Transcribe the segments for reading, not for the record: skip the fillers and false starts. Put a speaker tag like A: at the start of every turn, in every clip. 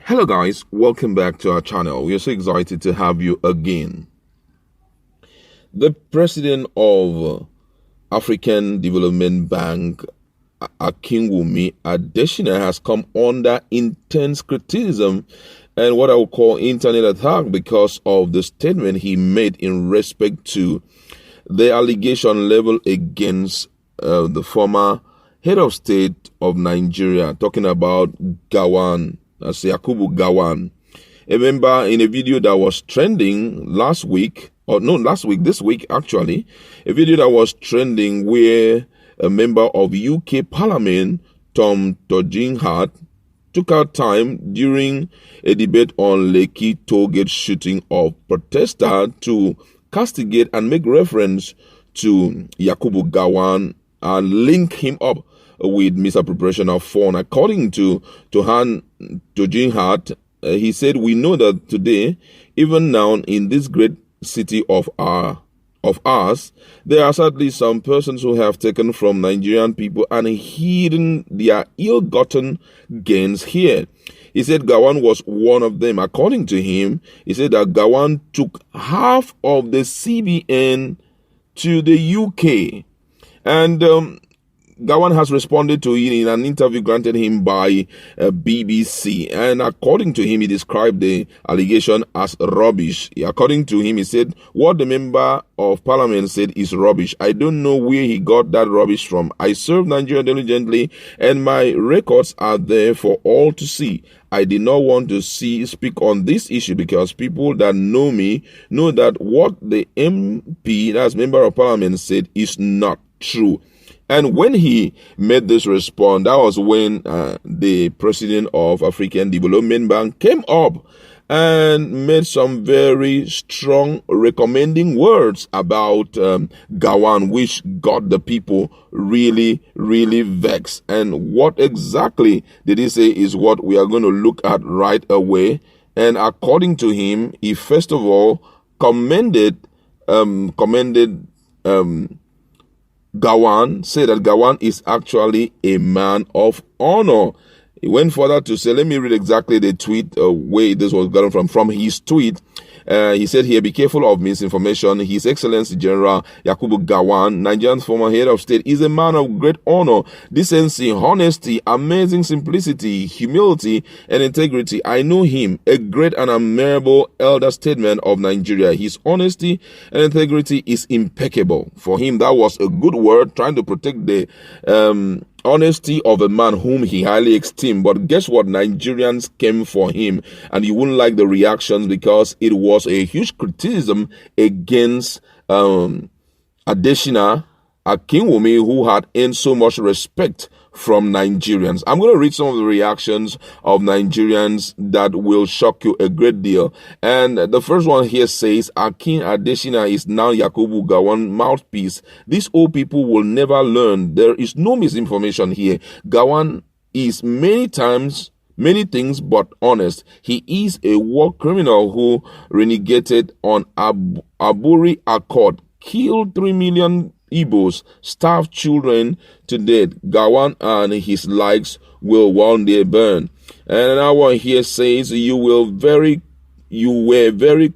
A: Hello guys, welcome back to our channel. We are so excited to have you again. The president of African Development Bank, Akinwumi, Adesina, has come under intense criticism and what I would call internet attack because of the statement he made in respect to the allegation level against the former head of state of Nigeria, talking about Gowon. That's Yakubu Gowon. Remember, in a video that was trending this week actually, a video that was trending where a member of UK Parliament, Tugendhat, took out time during a debate on Lekki tollgate shooting of protesters to castigate and make reference to Yakubu Gowon and link him up with misappropriation of funds. According to Tugendhat, he said, "We know that today, even now in this great city of ours, there are sadly some persons who have taken from Nigerian people and hidden their ill-gotten gains here." He said Gowon was one of them. According to him, he said that Gowon took half of the CBN to the UK. And Gowon has responded to it in an interview granted him by BBC. And according to him, he described the allegation as rubbish. According to him, he said, "What the member of parliament said is rubbish. I don't know where he got that rubbish from. I served Nigeria diligently and my records are there for all to see. I did not want to speak on this issue because people that know me know that what the MP, that's member of parliament, said is not true." And when he made this response, that was when the president of African Development Bank came up and made some very strong recommending words about Gowon, which got the people really, really vexed. And what exactly did he say is what we are going to look at right away. And according to him, he first of all commended Gowon, said that Gowon is actually a man of honor. He went further to say, let me read exactly the tweet, where this was gotten from his tweet. He said here, "Be careful of misinformation. His Excellency General Yakubu Gowon, Nigeria's former head of state, is a man of great honor, decency, honesty, amazing simplicity, humility, and integrity. I know him, a great and admirable elder statesman of Nigeria. His honesty and integrity is impeccable." For him, that was a good word, trying to protect the honesty of a man whom he highly esteemed. But guess what? Nigerians came for him, and you wouldn't like the reactions because it was a huge criticism against Adesina, Akinwumi, who had earned so much respect from Nigerians. I'm going to read some of the reactions of Nigerians that will shock you a great deal. And the first one here says, Adesina is now Yakubu Gowon mouthpiece. These old people will never learn. There is no misinformation here. Gowon is many things but honest. He is a war criminal who renegated on Aburi Accord, killed 3 million Igbos, starved children to death. Gowon and his likes will one day burn. And another one here says, you were very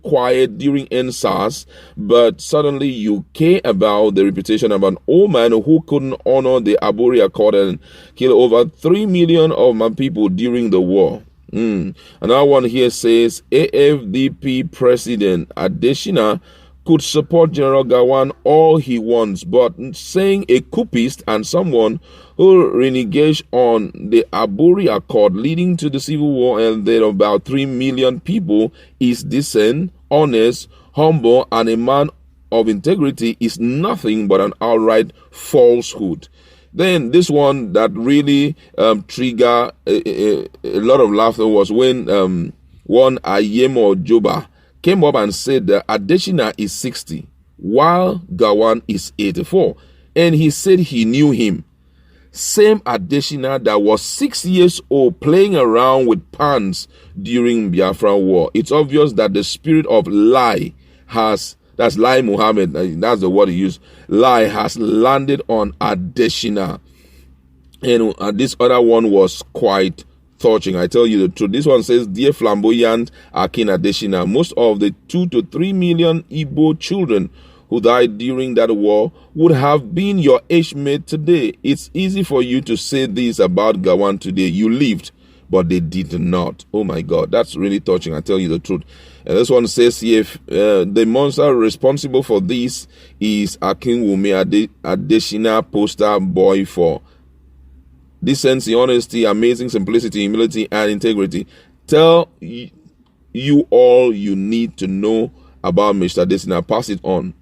A: quiet during NSAS, but suddenly you care about the reputation of an old man who couldn't honor the Aburi Accord and kill over 3 million of my people during the war. Another one here says, AFDB President Adesina could support General Gowon all he wants, but saying a coupist and someone who renegates on the Aburi Accord leading to the civil war and then about 3 million people is decent, honest, humble, and a man of integrity is nothing but an outright falsehood. Then this one that really triggered a lot of laughter was when one Ayemo Joba came up and said that Adesina is 60, while Gowon is 84. And he said he knew him. Same Adesina that was 6 years old playing around with pans during Biafra war. It's obvious that the spirit of lie that's Lai Muhammad, that's the word he used, lie has landed on Adesina. And this other one was quite touching. I tell you the truth. This one says, Dear flamboyant Adesina, most of the 2 to 3 million Igbo children who died during that war would have been your age mate today. It's easy for you to say this about Gowon today. You lived, but they did not. Oh my God, that's really touching. I tell you the truth. And this one says here, the monster responsible for this is Akinwumi Adesina, poster boy for decency, honesty, amazing simplicity, humility, and integrity. Tell you all you need to know about Mr. Adesina. Pass it on.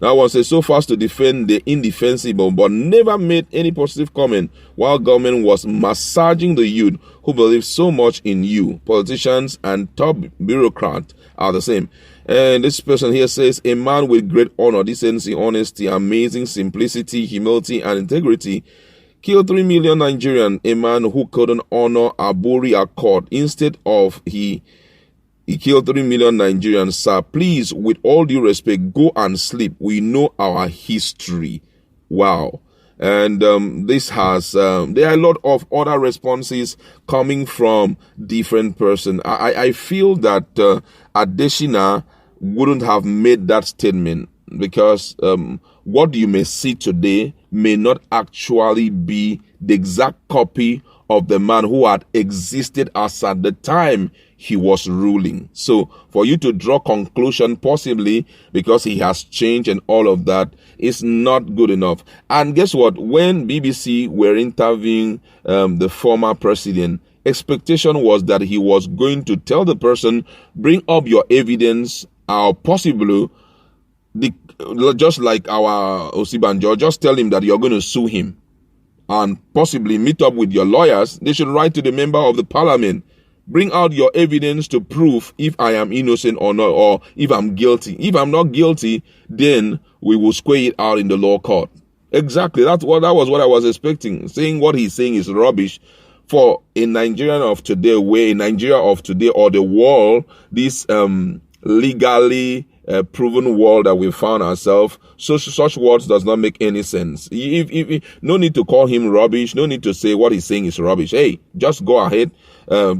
A: That one says, so fast to defend the indefensible, but never made any positive comment while government was massaging the youth who believe so much in you. Politicians and top bureaucrats are the same. And this person here says, a man with great honor, decency, honesty, amazing simplicity, humility, and integrity killed 3 million Nigerians. A man who couldn't honor Aburi Accord. Instead of he killed 3 million Nigerians. Sir, please, with all due respect, go and sleep. We know our history. Wow. And this has, there are a lot of other responses coming from different persons. I feel that Adesina wouldn't have made that statement because what you may see today may not actually be the exact copy of the man who had existed as at the time he was ruling. So for you to draw conclusion, possibly because he has changed and all of that, is not good enough. And guess what? When BBC were interviewing the former president, expectation was that he was going to tell the person, bring up your evidence, or possibly just like our Osibanjo, just tell him that you're going to sue him and possibly meet up with your lawyers. They should write to the member of the parliament, bring out your evidence to prove if I am innocent or not, or if I'm guilty. If I'm not guilty, then we will square it out in the law court. Exactly. That was what I was expecting. Saying what he's saying is rubbish. For a Nigerian of today, where in Nigeria of today or the world, this legally proven world that we found ourselves, such words does not make any sense. If no need to call him rubbish, no need to say what he's saying is rubbish. Hey, just go ahead, tell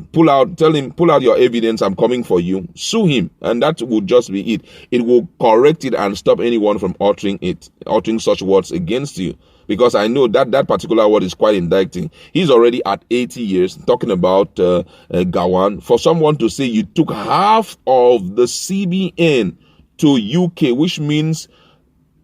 A: him, pull out your evidence, I'm coming for you, sue him, and that would just be it. It will correct it and stop anyone from uttering such words against you. Because I know that particular word is quite indicting. He's already at 80 years, talking about Gowon. For someone to say you took half of the CBN to UK, which means,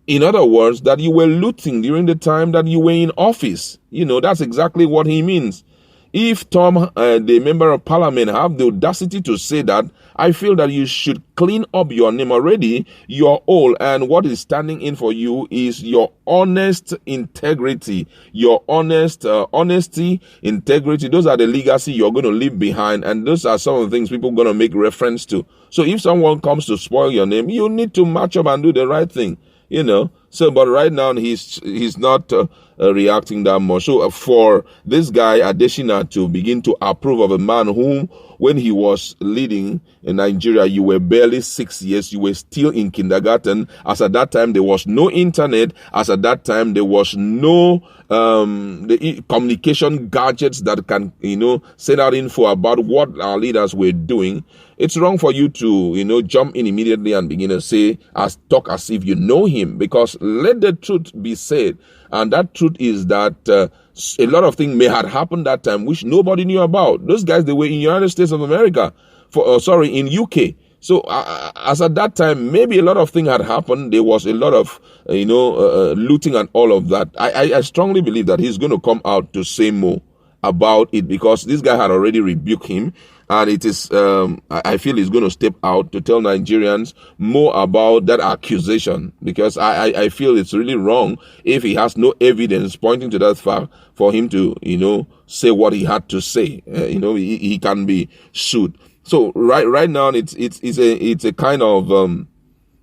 A: in other words, that you were looting during the time that you were in office. You know, that's exactly what he means. If Tom, the member of parliament, have the audacity to say that, I feel that you should clean up your name already. You're old, and what is standing in for you is your honest integrity, your honesty, integrity. Those are the legacy you're going to leave behind, and those are some of the things people are going to make reference to. So if someone comes to spoil your name, you need to match up and do the right thing, you know. So, but right now he's not reacting that much. So for this guy Adesina to begin to approve of a man whom, when he was leading in Nigeria, you were barely 6 years, you were still in kindergarten. As at that time, there was no internet. As at that time, there was no the communication gadgets that can, you know, send out info about what our leaders were doing. It's wrong for you to, you know, jump in immediately and begin to talk as if you know him, because let the truth be said. And that truth is that a lot of things may have happened that time which nobody knew about. Those guys, they were in United States of America, in UK. So as at that time, maybe a lot of things had happened. There was a lot of, looting and all of that. I strongly believe that he's going to come out to say more about it, because this guy had already rebuked him. And it is, I feel he's going to step out to tell Nigerians more about that accusation, because I feel it's really wrong if he has no evidence pointing to that fact for him to, say what he had to say. He can be sued. So right now it's a kind of,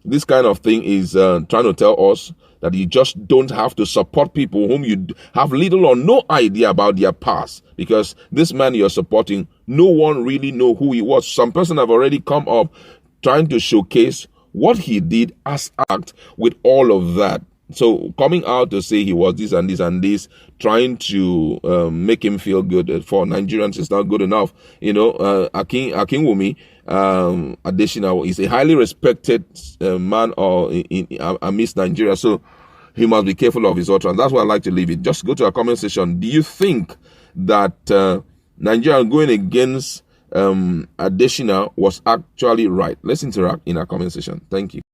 A: this kind of thing is trying to tell us that you just don't have to support people whom you have little or no idea about their past, because this man you're supporting, no one really know who he was. Some person have already come up trying to showcase what he did as act with all of that. So coming out to say he was this and this and this, trying to make him feel good for Nigerians is not good enough. You know, Akinwumi, Adesina is a highly respected man amidst Nigeria. So he must be careful of his utterance. That's why I like to leave it. Just go to our comment section. Do you think that Nigeria going against Adesina was actually right? Let's interact in our comment section. Thank you.